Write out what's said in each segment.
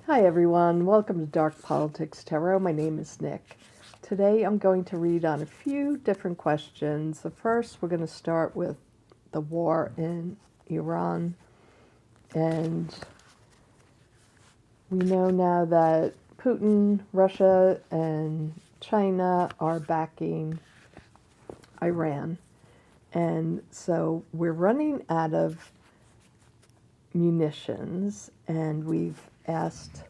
Hi everyone, welcome to Dark Politics Tarot. My name is Nick. Today I'm going to read on a few different questions. The first, we're going to start with the war in Iran. And we know now that Putin, Russia, and China are backing Iran. And so we're running out of munitions, and we've asked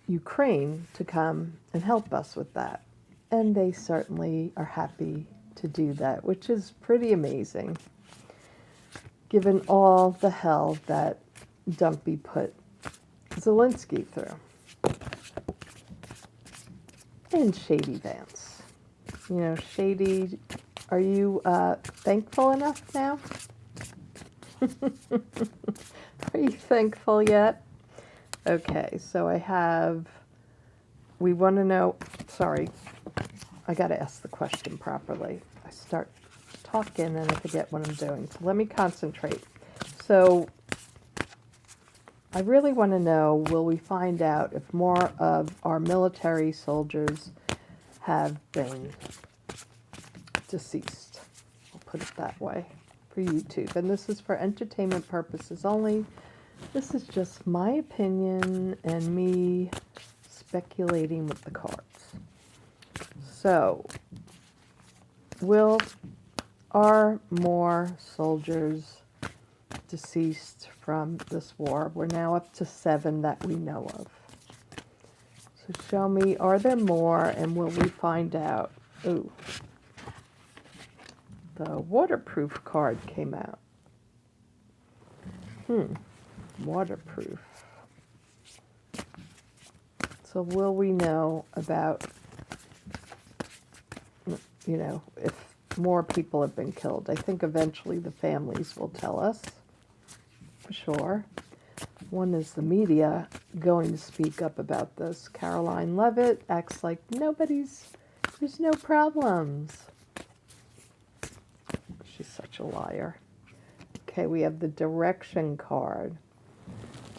Ukraine to come and help us with that. And they certainly are happy to do that, which is pretty amazing, given all the hell that Dumpy put Zelensky through. And Shady Vance. You know, Shady, are you thankful enough now? Are you thankful yet? Okay, so we want to know, sorry, I got to ask the question properly. I start talking and I forget what I'm doing, so let me concentrate. So I really want to know, will we find out if more of our military soldiers have been deceased? I'll put it that way for YouTube. And this is for entertainment purposes only. This is just my opinion and me speculating with the cards. So, are more soldiers deceased from this war? We're now up to 7 that we know of. So show me, are there more, and will we find out? Ooh. The waterproof card came out. Waterproof. So will we know about, if more people have been killed? I think eventually the families will tell us, for sure. One is the media going to speak up about this. Caroline Levitt acts like there's no problems. She's such a liar. Okay, we have the direction card.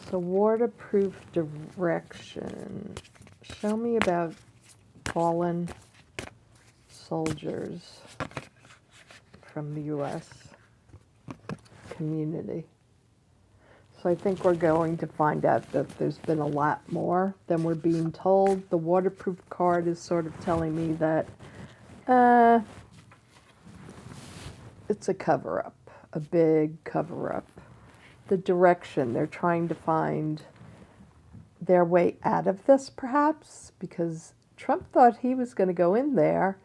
So waterproof direction. Show me about fallen soldiers from the U.S. community. So I think we're going to find out that there's been a lot more than we're being told. The waterproof card is sort of telling me that it's a cover-up, a big cover-up. The direction, they're trying to find their way out of this, perhaps, because Trump thought he was going to go in there,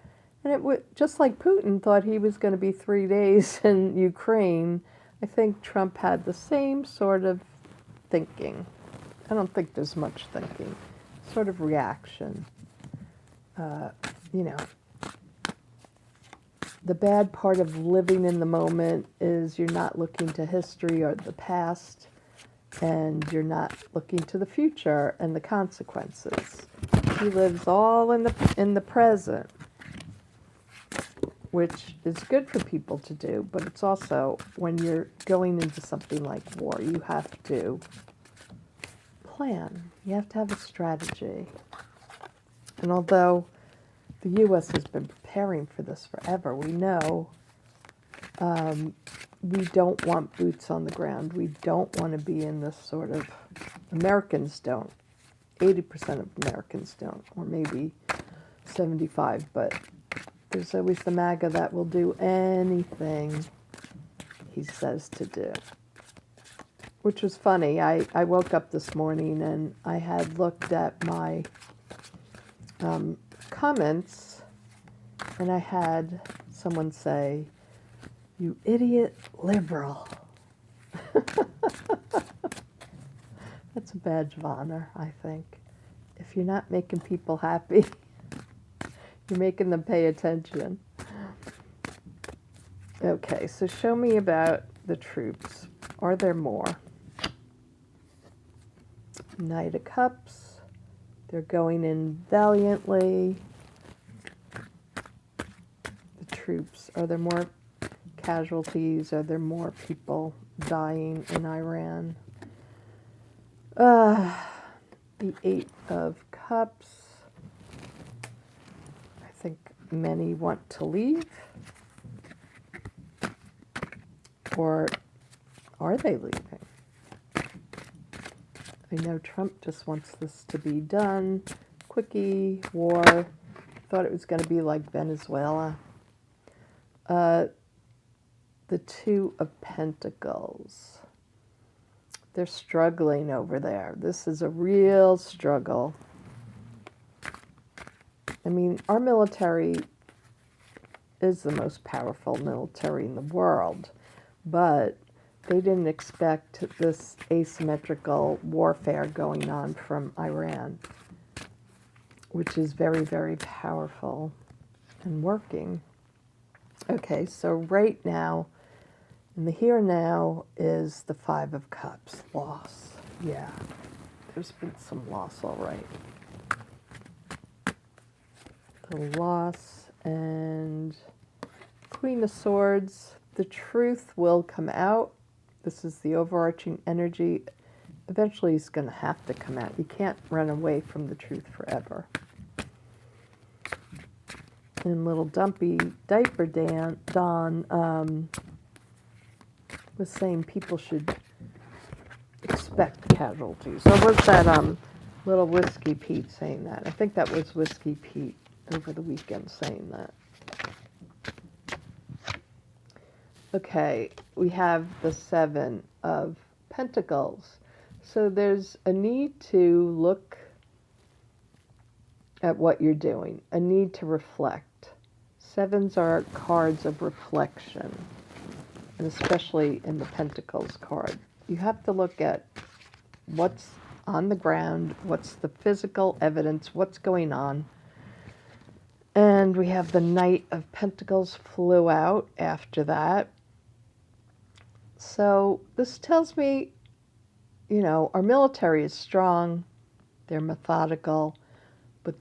and it would, just like Putin thought he was going to be 3 days in Ukraine. I think Trump had the same sort of thinking. I don't think there's much thinking, sort of reaction. The bad part of living in the moment is you're not looking to history or the past, and you're not looking to the future and the consequences. He lives all in the present, which is good for people to do, but it's also, when you're going into something like war, you have to plan. You have to have a strategy. And although the U.S. has been preparing for this forever, we know we don't want boots on the ground. We don't want to be in this sort of, Americans don't. 80% of Americans don't, or maybe 75, but there's always the MAGA that will do anything he says to do. Which was funny. I woke up this morning and I had looked at my comments, and I had someone say, "You idiot liberal." That's a badge of honor, I think. If you're not making people happy, you're making them pay attention. Okay, so show me about the troops. Are there more? Knight of Cups. They're going in valiantly. The troops. Are there more casualties? Are there more people dying in Iran? The Eight of Cups. I think many want to leave. Or are they leaving? I know Trump just wants this to be done. Quickie, war. Thought it was going to be like Venezuela. The Two of Pentacles. They're struggling over there. This is a real struggle. I mean, our military is the most powerful military in the world, but they didn't expect this asymmetrical warfare going on from Iran, which is very, very powerful and working. Okay, so right now, in the here and now is the Five of Cups. Loss. Yeah, there's been some loss, all right. The loss and Queen of Swords. The truth will come out. This is the overarching energy. Eventually it's going to have to come out. You can't run away from the truth forever. And little dumpy diaper Don was saying people should expect casualties. Or was that little Whiskey Pete saying that? I think that was Whiskey Pete over the weekend saying that. Okay, we have the Seven of Pentacles. So there's a need to look at what you're doing, a need to reflect. Sevens are cards of reflection, and especially in the Pentacles card. You have to look at what's on the ground, what's the physical evidence, what's going on. And we have the Knight of Pentacles flew out after that. So this tells me, you know, our military is strong, they're methodical, but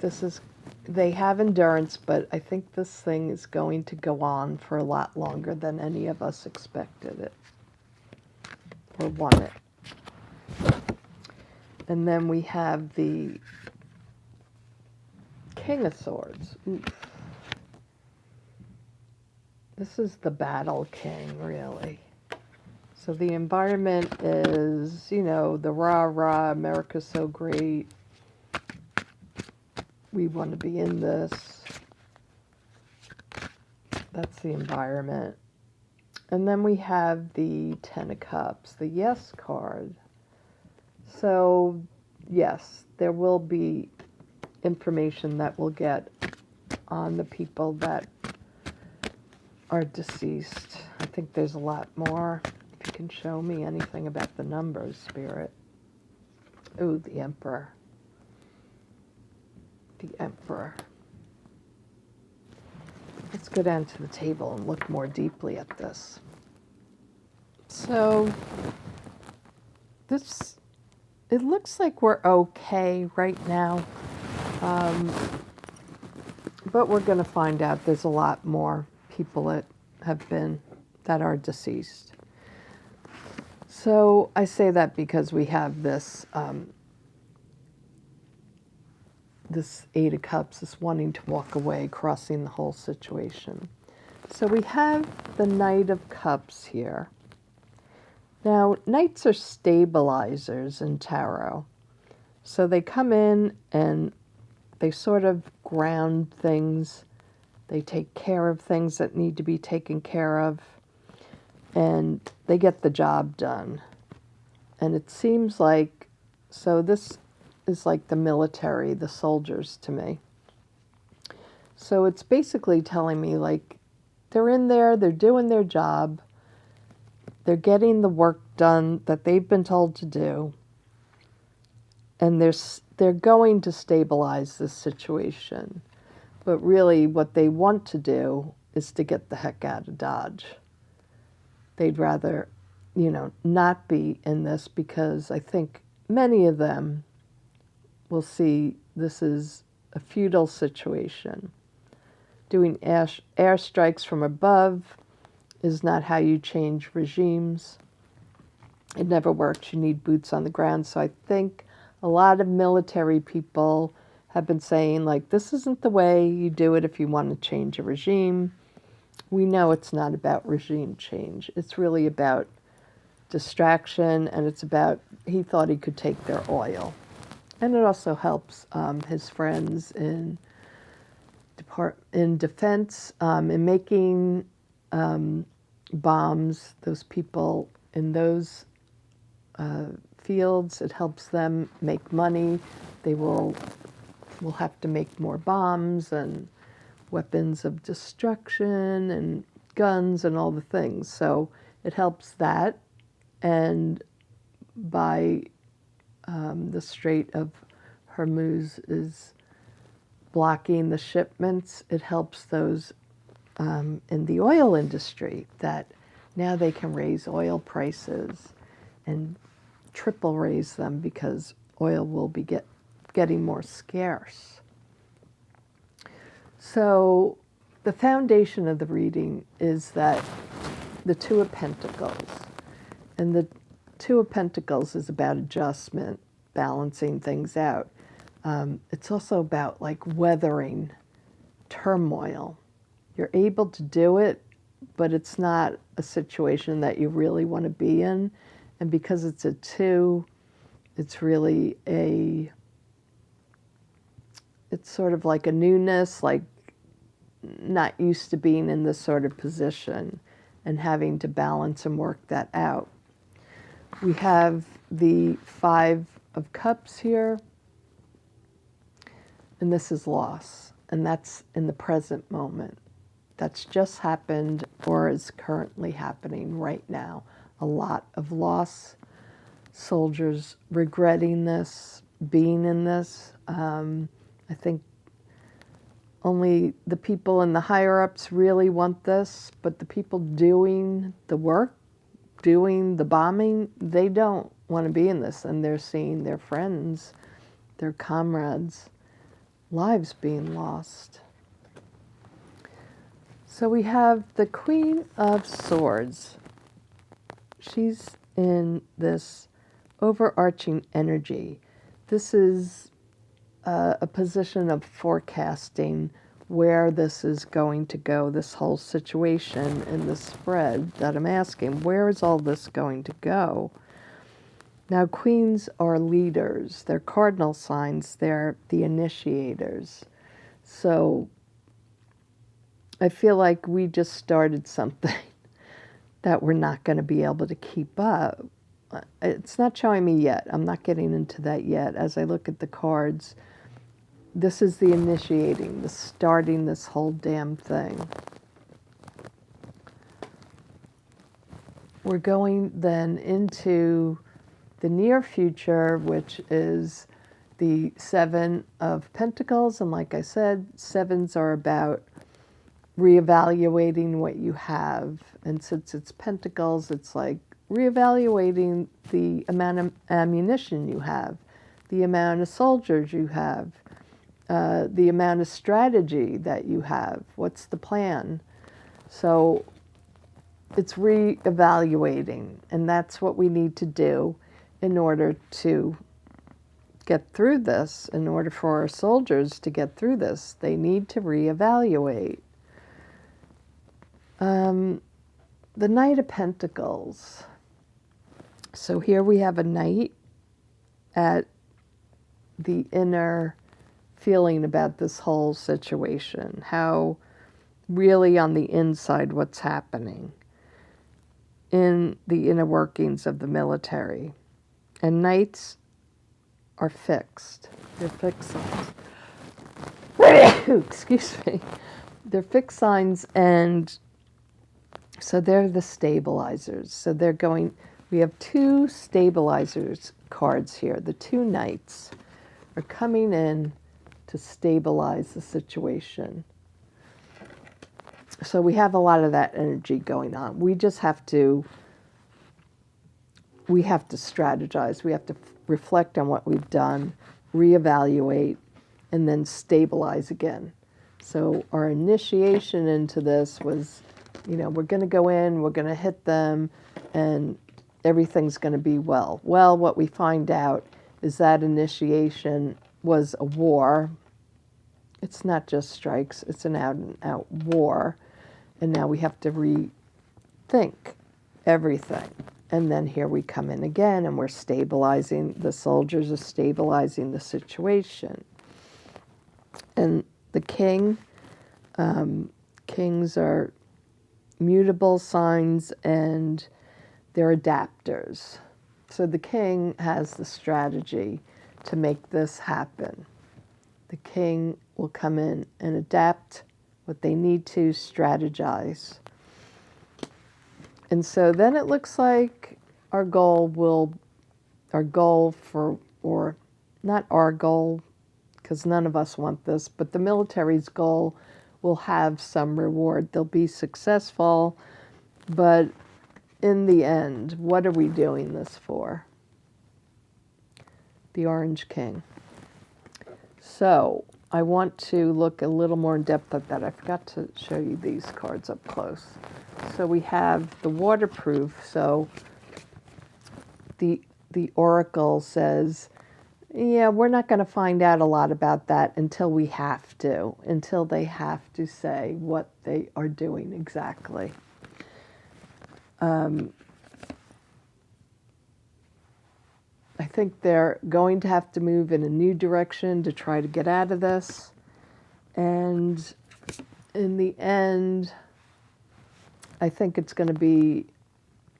they have endurance, but I think this thing is going to go on for a lot longer than any of us expected it or wanted. And then we have the King of Swords. Oof. This is the Battle King, really. So the environment is, you know, the rah-rah, America's so great. We want to be in this. That's the environment. And then we have the Ten of Cups, the Yes card. So, yes, there will be information that we'll get on the people that are deceased. I think there's a lot more. If you can show me anything about the numbers, Spirit. Ooh, the Emperor. The Emperor. Let's go down to the table and look more deeply at this. So, it looks like we're okay right now. But we're going to find out there's a lot more people that are deceased. So I say that because we have this this Eight of Cups, this wanting to walk away, crossing the whole situation. So we have the Knight of Cups here. Now, Knights are stabilizers in tarot. So they come in and they sort of ground things. They take care of things that need to be taken care of. And they get the job done. And it seems like, so this is like the military, the soldiers to me. So it's basically telling me like they're in there, they're doing their job, they're getting the work done that they've been told to do, and they're going to stabilize this situation. But really what they want to do is to get the heck out of Dodge. They'd rather, you know, not be in this because I think many of them will see this is a feudal situation. Doing airstrikes from above is not how you change regimes. It never works. You need boots on the ground. So I think A lot of military people have been saying, like, this isn't the way you do it if you want to change a regime. We know it's not about regime change. It's really about distraction, and it's about, he thought he could take their oil. And it also helps his friends in defense, in making bombs, those people in those fields. It helps them make money. They will have to make more bombs and weapons of destruction and guns and all the things. So it helps that. And by the Strait of Hormuz is blocking the shipments, it helps those in the oil industry that now they can raise oil prices and triple raise them because oil will be getting more scarce. So the foundation of the reading is that the Two of Pentacles, and the Two of Pentacles is about adjustment, balancing things out. It's also about like weathering turmoil. You're able to do it, but it's not a situation that you really want to be in. And because it's a two, it's really it's sort of like a newness, like not used to being in this sort of position and having to balance and work that out. We have the Five of Cups here, and this is loss, and that's in the present moment. That's just happened or is currently happening right now. A lot of loss, soldiers regretting this, being in this. I think only the people in the higher-ups really want this, but the people doing the work, doing the bombing, they don't want to be in this, and they're seeing their friends, their comrades' lives being lost. So we have the Queen of Swords. She's in this overarching energy. This is a position of forecasting where this is going to go, this whole situation in the spread that I'm asking. Where is all this going to go? Now, queens are leaders. They're cardinal signs. They're the initiators. So I feel like we just started something that we're not going to be able to keep up. It's not showing me yet. I'm not getting into that yet. As I look at the cards, this is the initiating, the starting this whole damn thing. We're going then into the near future, which is the Seven of Pentacles. And like I said, sevens are about reevaluating what you have. And since it's pentacles, it's like reevaluating the amount of ammunition you have, the amount of soldiers you have, the amount of strategy that you have. What's the plan? So it's reevaluating, and that's what we need to do in order to get through this. In order for our soldiers to get through this, they need to reevaluate. The Knight of Pentacles. So here we have a knight at the inner feeling about this whole situation, how really on the inside what's happening in the inner workings of the military. And knights are fixed. They're fixed signs. Excuse me. They're fixed signs, and so they're the stabilizers. So they're going, we have two stabilizers cards here. The two knights are coming in to stabilize the situation. So we have a lot of that energy going on. We just have to, strategize. We have to reflect on what we've done, reevaluate, and then stabilize again. So our initiation into this was, we're going to go in, we're going to hit them, and everything's going to be well. Well, what we find out is that initiation was a war. It's not just strikes, it's an out-and-out war. And now we have to rethink everything. And then here we come in again, and we're stabilizing, the soldiers are stabilizing the situation. And the king, kings are mutable signs, and they're adapters. So the king has the strategy to make this happen. The king will come in and adapt what they need to, strategize. And so then it looks like our goal for, or not our goal, because none of us want this, but the military's goal will have some reward. They'll be successful, but in the end, what are we doing this for? The Orange King. So I want to look a little more in depth at that. I forgot to show you these cards up close. So we have the waterproof. So the oracle says, yeah, we're not going to find out a lot about that until we have to, until they have to say what they are doing exactly. I think they're going to have to move in a new direction to try to get out of this. And in the end, I think it's going to be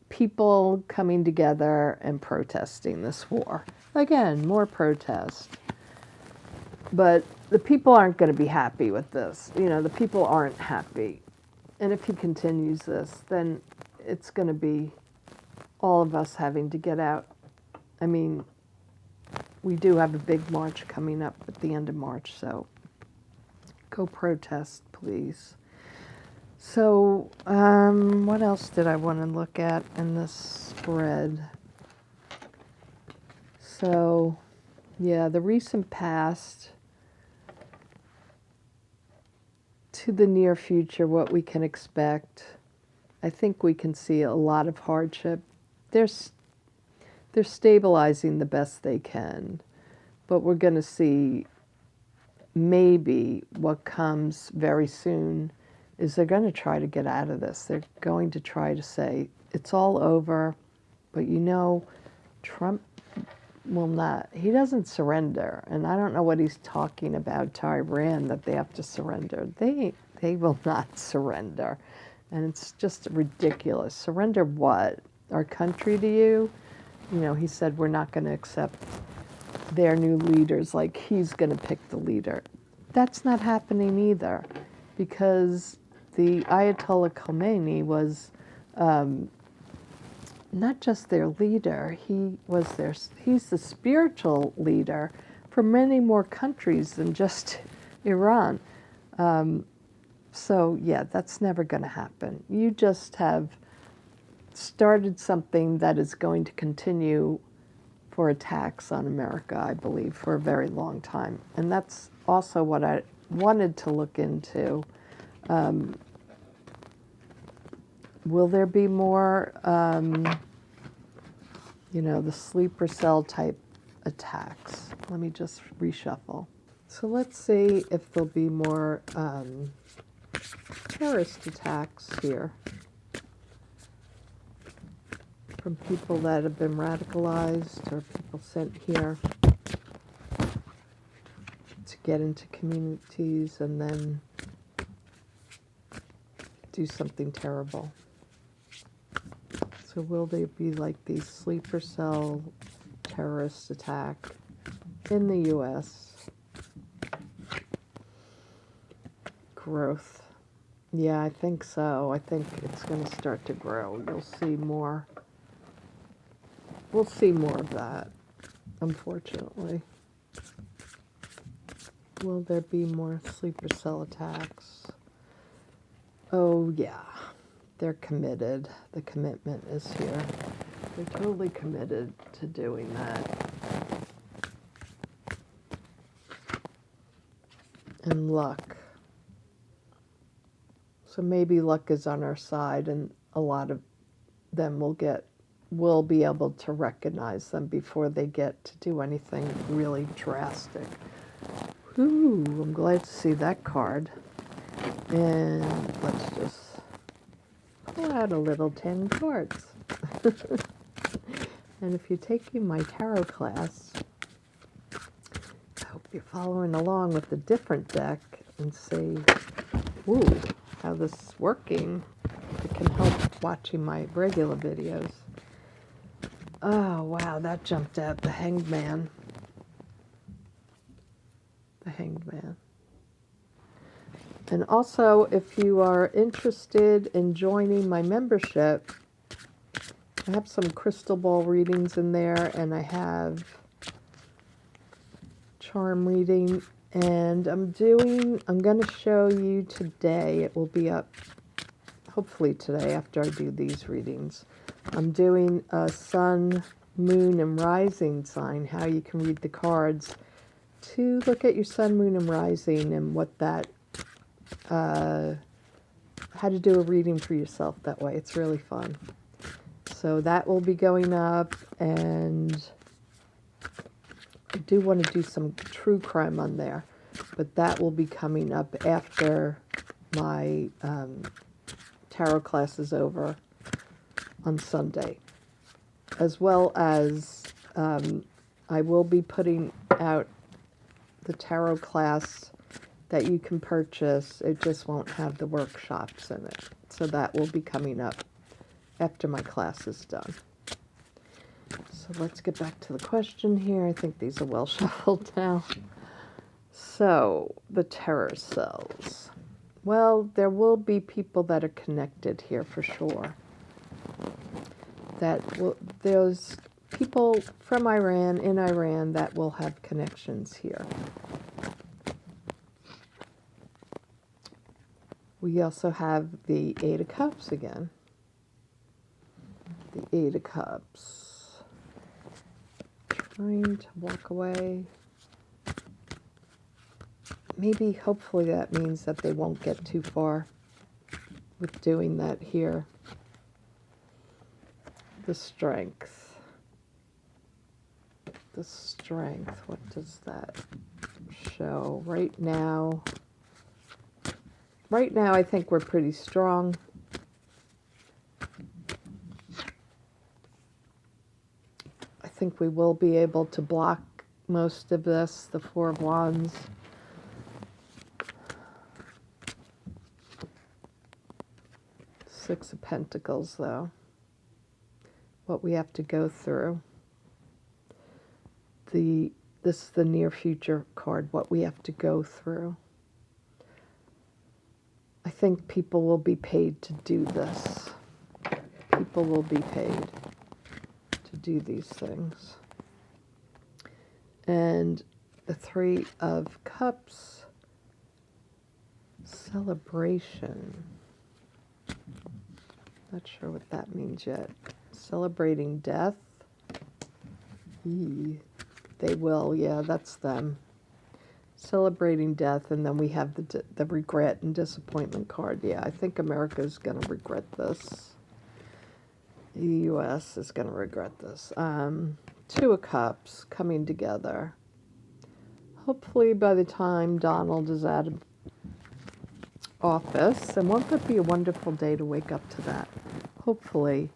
people coming together and protesting this war. Again, more protest. But the people aren't going to be happy with this. You know, the people aren't happy. And if he continues this, then it's going to be all of us having to get out. I mean, we do have a big march coming up at the end of March, so go protest, please. So, what else did I want to look at in this spread? So, yeah, the recent past to the near future, what we can expect. I think we can see a lot of hardship. They're stabilizing the best they can, but we're going to see maybe what comes very soon is they're going to try to get out of this. They're going to try to say, it's all over, but you know, Trump will not, he doesn't surrender. And I don't know what he's talking about to Iran, that they have to surrender. They will not surrender. And it's just ridiculous. Surrender what? Our country to you? You know, he said we're not going to accept their new leaders, like he's going to pick the leader. That's not happening either, because the Ayatollah Khomeini was not just their leader, he's the spiritual leader for many more countries than just Iran. So yeah, that's never going to happen. You just have started something that is going to continue for attacks on America, I believe, for a very long time. And that's also what I wanted to look into. Will there be more, you know, the sleeper cell type attacks? Let me just reshuffle. So let's see if there'll be more terrorist attacks here from people that have been radicalized or people sent here to get into communities and then do something terrible. So will there be like these sleeper cell terrorist attack in the U.S.? Growth. Yeah, I think so. I think it's going to start to grow. You'll see more. We'll see more of that, unfortunately. Will there be more sleeper cell attacks? Oh, yeah. They're committed. The commitment is here. They're totally committed to doing that. And luck. So maybe luck is on our side and a lot of them will get will be able to recognize them before they get to do anything really drastic. Ooh, I'm glad to see that card. And let's just pull out a little 10 cards. And if you're taking my tarot class, I hope you're following along with a different deck and see, ooh, how this is working. It can help watching my regular videos. Oh, wow, that jumped out. The Hanged Man. The Hanged Man. And also, if you are interested in joining my membership, I have some crystal ball readings in there, and I have charm reading, and I'm going to show you today, it will be up hopefully today after I do these readings. I'm doing a sun, moon, and rising sign, how you can read the cards to look at your sun, moon, and rising, and what that, how to do a reading for yourself that way. It's really fun. So that will be going up, and I do want to do some true crime on there, but that will be coming up after my tarot class is over on Sunday, as well as I will be putting out the tarot class that you can purchase. It just won't have the workshops in it, so that will be coming up after my class is done. So let's get back to the question here. I think these are well shuffled now. So, the terror cells. Well, there will be people that are connected here for sure. There's people from Iran, in Iran, that will have connections here. We also have the Eight of Cups again. The Eight of Cups. Trying to walk away. Maybe, hopefully that means that they won't get too far with doing that here. The Strength. The Strength, what does that show? Right now, I think we're pretty strong. I think we will be able to block most of this, the Four of Wands. Six of Pentacles, though. What we have to go through. This is the near future card, what we have to go through. I think people will be paid to do this. People will be paid to do these things. And the Three of Cups, celebration. Not sure what that means yet. Celebrating death. They will, yeah, that's them. Celebrating death, and then we have the regret and disappointment card. Yeah, I think America's going to regret this. The U.S. is going to regret this. Two of Cups coming together. Hopefully by the time Donald is out of office, and won't that be a wonderful day to wake up to that? Hopefully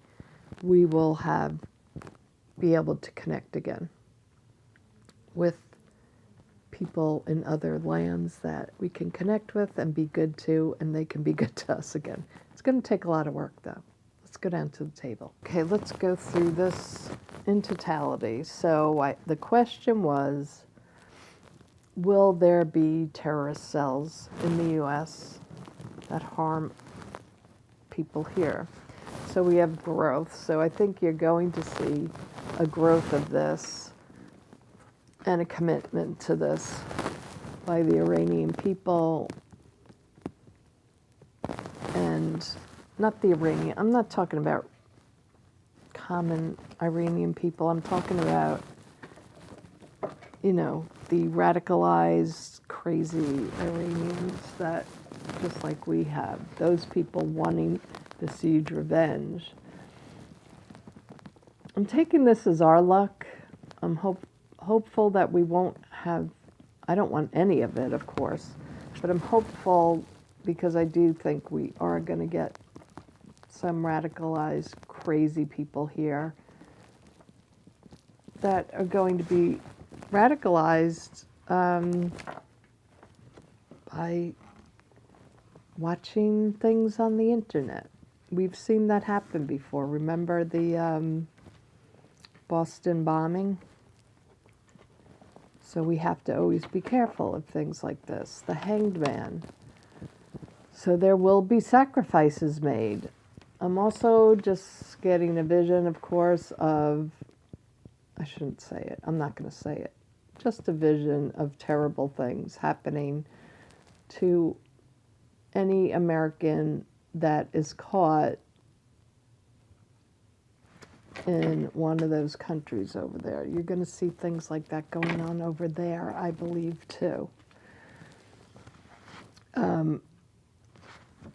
we will be able to connect again with people in other lands that we can connect with and be good to, and they can be good to us again. It's going to take a lot of work, though. Let's go down to the table. Okay, let's go through this in totality. So the question was, will there be terrorist cells in the U.S. that harm people here? So we have growth. So I think you're going to see a growth of this and a commitment to this by the Iranian people. And not the Iranian, I'm not talking about common Iranian people. I'm talking about, the radicalized, crazy Iranians that, just like we have, those people wanting this huge revenge. I'm taking this as our luck. I'm hopeful that we won't have, I don't want any of it, of course, but I'm hopeful because I do think we are going to get some radicalized, crazy people here that are going to be radicalized by watching things on the internet. We've seen that happen before. Remember the Boston bombing? So we have to always be careful of things like this. The Hanged Man. So there will be sacrifices made. I'm also just getting a vision, of course, of, I shouldn't say it, I'm not going to say it, just a vision of terrible things happening to any American that is caught in one of those countries over there. You're going to see things like that going on over there, I believe, too.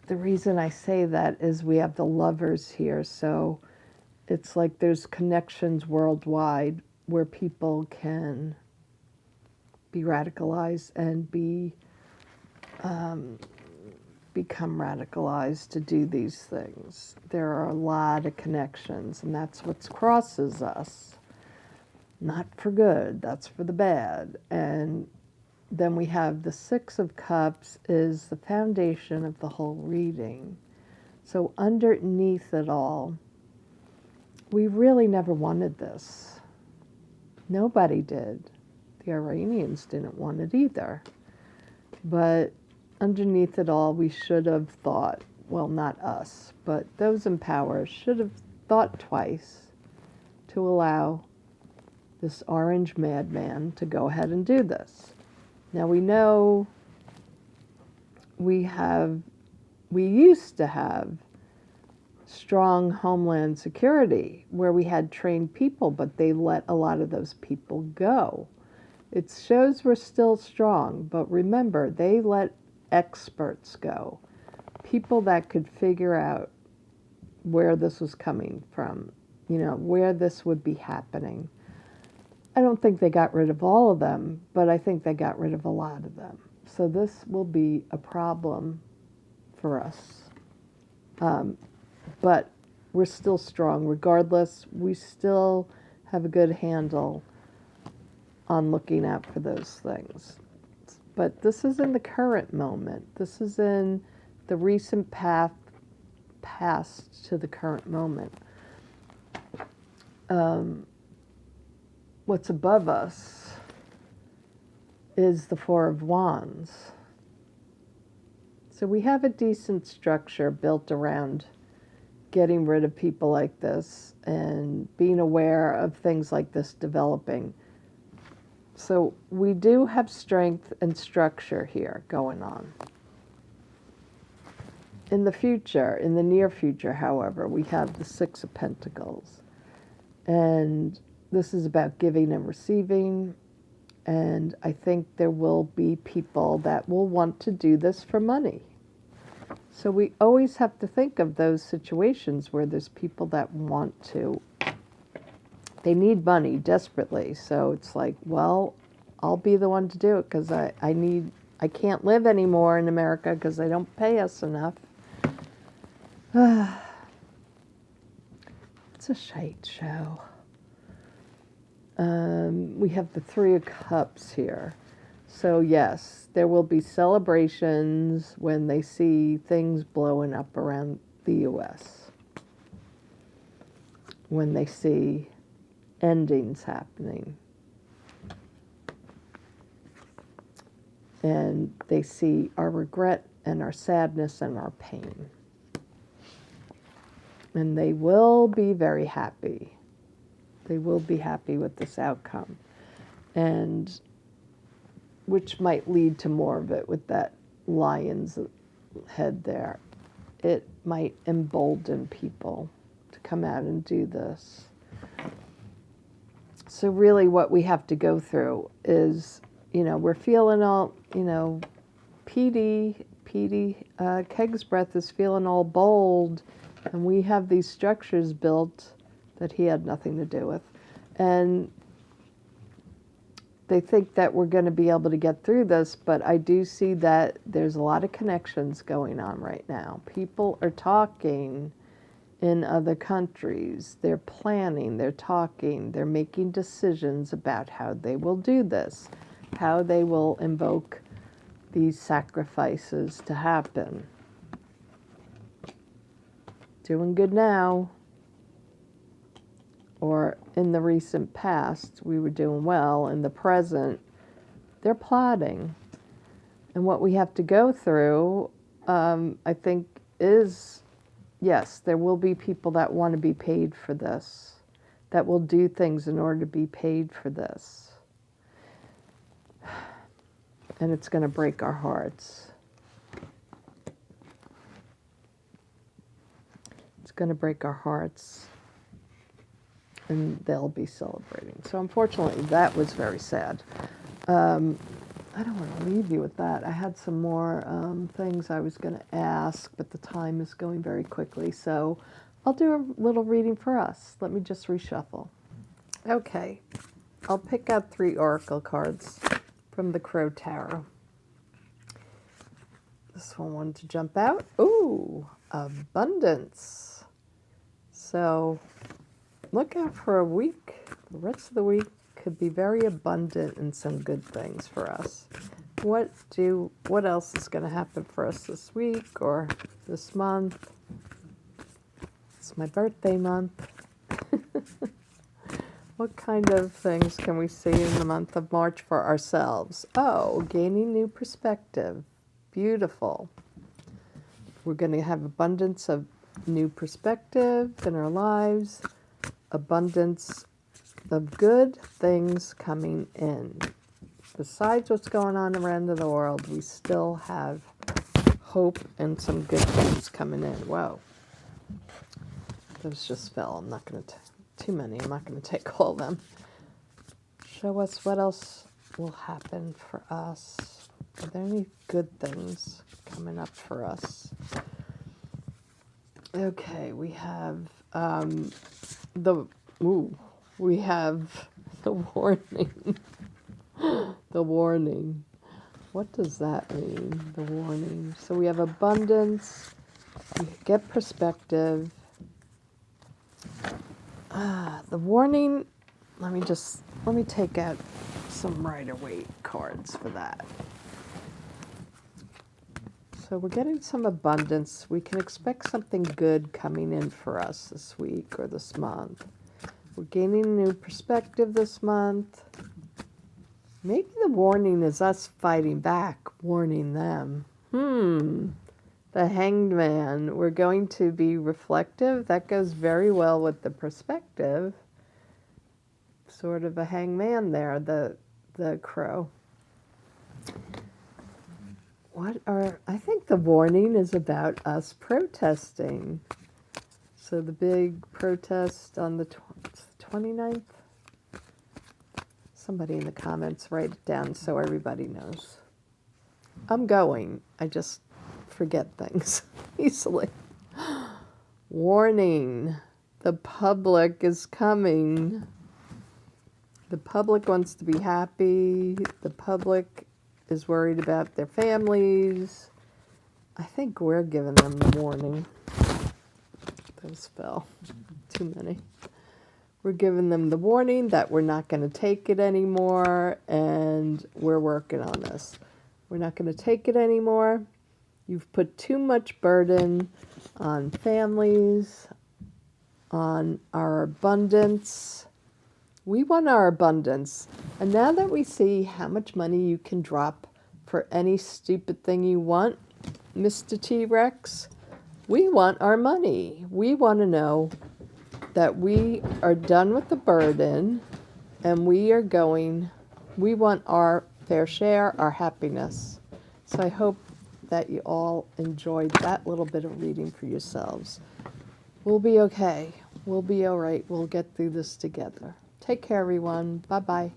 The reason I say that is we have the Lovers here, so it's like there's connections worldwide where people can be radicalized and become radicalized to do these things. There are a lot of connections, and that's what crosses us. Not for good, that's for the bad. And then we have the Six of Cups is the foundation of the whole reading. So underneath it all, we really never wanted this. Nobody did. The Iranians didn't want it either. But underneath it all, we should have thought, well, not us, but those in power should have thought twice to allow this orange madman to go ahead and do this. Now we know we used to have strong homeland security where we had trained people, but they let a lot of those people go. It shows we're still strong, but remember, they let experts go. People that could figure out where this was coming from, where this would be happening. I don't think they got rid of all of them, but I think they got rid of a lot of them. So this will be a problem for us. But we're still strong. Regardless, we still have a good handle on looking out for those things. But this is in the current moment. This is in the recent past to the current moment. What's above us is the Four of Wands. So we have a decent structure built around getting rid of people like this and being aware of things like this developing. So we do have strength and structure here going on. In the future, in the near future, however, we have the Six of Pentacles. And this is about giving and receiving. And I think there will be people that will want to do this for money. So we always have to think of those situations where there's people that want to. They need money desperately. So it's like, well, I'll be the one to do it because I can't live anymore in America because they don't pay us enough. It's a shite show. We have the Three of Cups here. So yes, there will be celebrations when they see things blowing up around the U.S. When they see endings happening. And they see our regret and our sadness and our pain. And they will be very happy. They will be happy with this outcome. And which might lead to more of it with that lion's head there. It might embolden people to come out and do this. So really what we have to go through is, we're feeling all, Keg's breath is feeling all bold, and we have these structures built that he had nothing to do with. And they think that we're going to be able to get through this, but I do see that there's a lot of connections going on right now. People are talking in other countries. They're planning, they're talking, they're making decisions about how they will do this, how they will invoke these sacrifices to happen. Doing good now, or in the recent past, we were doing well. In the present, they're plotting. And what we have to go through, I think, is, yes, there will be people that want to be paid for this, that will do things in order to be paid for this. And it's going to break our hearts. It's going to break our hearts. And they'll be celebrating. So unfortunately, that was very sad. I don't want to leave you with that. I had some more things I was going to ask, but the time is going very quickly. So I'll do a little reading for us. Let me just reshuffle. Okay. I'll pick out 3 oracle cards from the Crow Tarot. This one wanted to jump out. Ooh, abundance. So look out for a week. The rest of the week could be very abundant in some good things for us. What else is going to happen for us this week or this month? It's my birthday month. What kind of things can we see in the month of March for ourselves? Oh, gaining new perspective. Beautiful. We're going to have abundance of new perspective in our lives. Abundance of good things coming in. Besides what's going on around the world, we still have hope and some good things coming in. Whoa. Those just fell. I'm not going to too many. I'm not going to take all of them. Show us what else will happen for us. Are there any good things coming up for us? Okay, we have we have the warning. The warning. What does that mean, the warning? So we have abundance, we get perspective. The warning, let me take out some Rider-Waite cards for that. So we're getting some abundance. We can expect something good coming in for us this week or this month. We're gaining new perspective this month. Maybe the warning is us fighting back, warning them. The Hanged Man. We're going to be reflective. That goes very well with the perspective. Sort of a hangman there, the crow. I think the warning is about us protesting. So the big protest on the 29th. Somebody in the comments write it down so everybody knows. I'm going. I just forget things easily. Warning. The public is coming. The public wants to be happy. The public is worried about their families. I think we're giving them the warning. Those fell. Too many. We're giving them the warning that we're not going to take it anymore, and we're working on this. We're not going to take it anymore. You've put too much burden on families, on our abundance. We want our abundance. And now that we see how much money you can drop for any stupid thing you want, Mr. T-Rex, we want our money. We want to know that we are done with the burden and we want our fair share, our happiness. So I hope that you all enjoyed that little bit of reading for yourselves. We'll be okay. We'll be all right. We'll get through this together. Take care, everyone. Bye-bye.